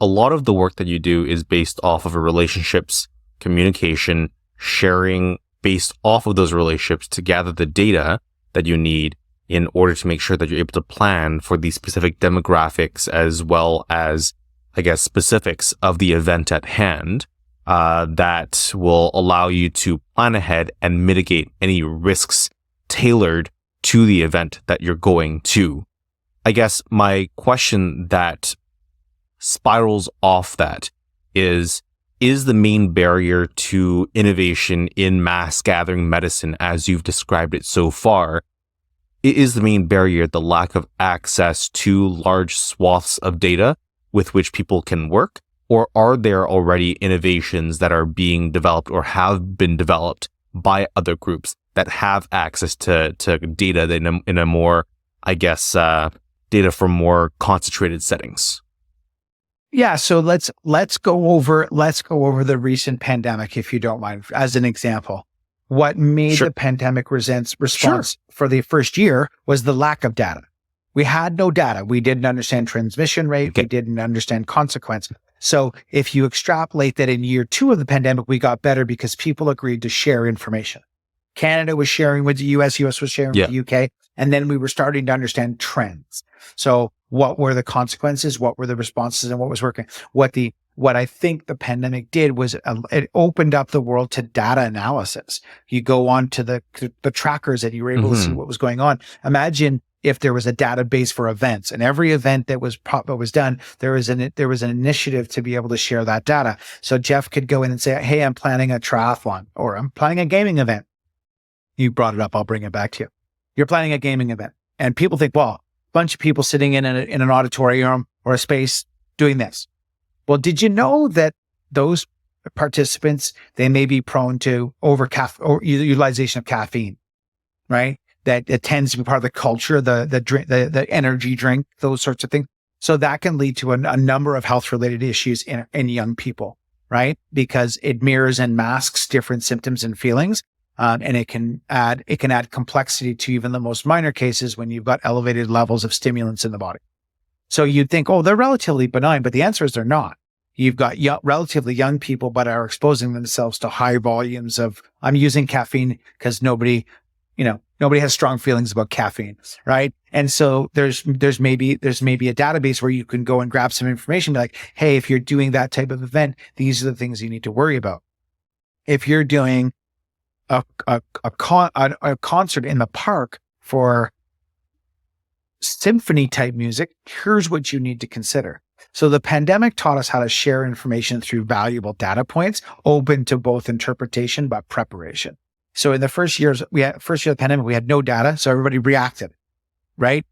a lot of the work that you do is based off of relationships, communication, sharing based off of those relationships to gather the data that you need in order to make sure that you're able to plan for these specific demographics as well as, I guess, specifics of the event at hand that will allow you to plan ahead and mitigate any risks tailored to the event that you're going to. I guess my question that spirals off that is the main barrier to innovation in mass gathering medicine, as you've described it so far, is the main barrier the lack of access to large swaths of data with which people can work? Or are there already innovations that are being developed or have been developed by other groups that have access to data in a more, I guess, data from more concentrated settings? Yeah, so let's go over the recent pandemic, if you don't mind, as an example. What made the pandemic response for the first year was the lack of data. We had no data. We didn't understand transmission rate. We didn't understand consequence. So if you extrapolate that in year 2 of the pandemic, we got better because people agreed to share information. Canada was sharing with the US was sharing with the UK, and then we were starting to understand trends. So what were the consequences? What were the responses, and what was working? What I think the pandemic did was it opened up the world to data analysis. You go on to the trackers and you were able to see what was going on. Imagine if there was a database for events, and every event that was done, there was an initiative to be able to share that data. So Jeff could go in and say, "Hey, I'm planning a triathlon, or I'm planning a gaming event." You brought it up. I'll bring it back to you. You're planning a gaming event, and people think, well, a bunch of people sitting in an auditorium or a space doing this. Well, did you know that those participants, they may be prone to or utilization of caffeine, right? That it tends to be part of the culture, the drink, the energy drink, those sorts of things. So that can lead to a number of health related issues in young people, right? Because it mirrors and masks different symptoms and feelings. And it can add complexity to even the most minor cases when you've got elevated levels of stimulants in the body. So you'd think, oh, they're relatively benign, but the answer is they're not. You've got relatively young people, but are exposing themselves to high volumes of, I'm using caffeine because nobody has strong feelings about caffeine, right? And so there's maybe a database where you can go and grab some information, be like, hey, if you're doing that type of event, these are the things you need to worry about. If you're doing a concert in the park for symphony type music, here's what you need to consider. So the pandemic taught us how to share information through valuable data points, open to both interpretation but preparation. So in the first year of the pandemic, we had no data, so everybody reacted, right?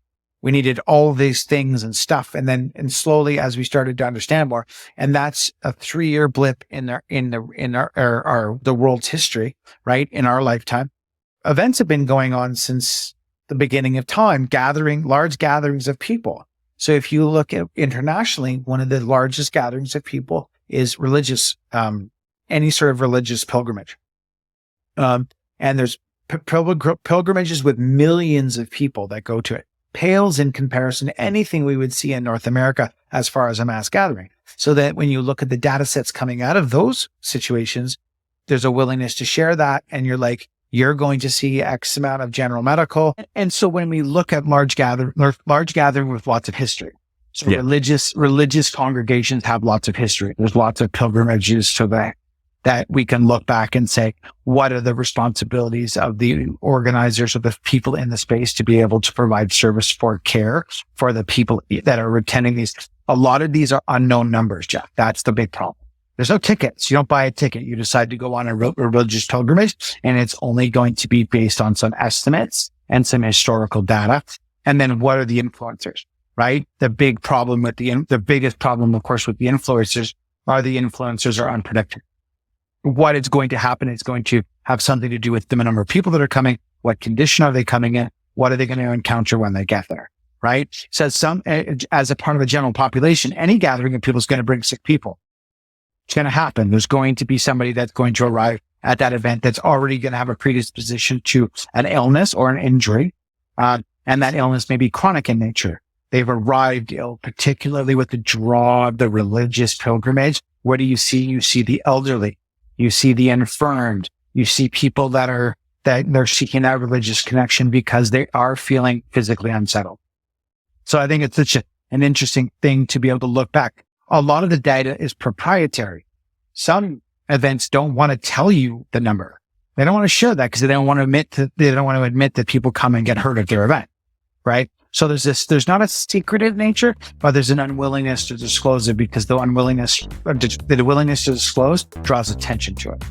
We needed all of these things and stuff, and slowly as we started to understand more, and that's a 3-year blip in the world's history, right? In our lifetime, events have been going on since the beginning of time, large gatherings of people. So if you look at internationally, one of the largest gatherings of people is religious, any sort of religious pilgrimage. And there's pilgrimages with millions of people that go to it. Pales in comparison to anything we would see in North America as far as a mass gathering. So that when you look at the data sets coming out of those situations, there's a willingness to share that. And you're like, you're going to see X amount of general medical. And so when we look at large gathering with lots of history, so religious congregations have lots of history. There's lots of pilgrimages to that we can look back and say, what are the responsibilities of the organizers, of the people in the space to be able to provide service for care for the people that are attending these? A lot of these are unknown numbers, Jeff. That's the big problem. There's no tickets. You don't buy a ticket. You decide to go on a religious pilgrimage, and it's only going to be based on some estimates and some historical data. And then what are the influencers, right? The biggest problem, of course, with the influencers are unpredictable. What is going to happen is going to have something to do with the number of people that are coming. What condition are they coming in? What are they going to encounter when they get there? Right? So as a part of a general population, any gathering of people is going to bring sick people. It's going to happen. There's going to be somebody that's going to arrive at that event that's already going to have a predisposition to an illness or an injury. And that illness may be chronic in nature. they've arrived ill, particularly with the draw of the religious pilgrimage. What do you see? You see the elderly, you see the infirmed, you see people that they're seeking out religious connection because they are feeling physically unsettled. So I think it's such an interesting thing to be able to look back. A lot of the data is proprietary. Some events don't want to tell you the number. They don't want to share that because they don't want to admit that people come and get hurt at their event, right? So there's not a secretive nature, but there's an unwillingness to disclose it because the willingness to disclose draws attention to it.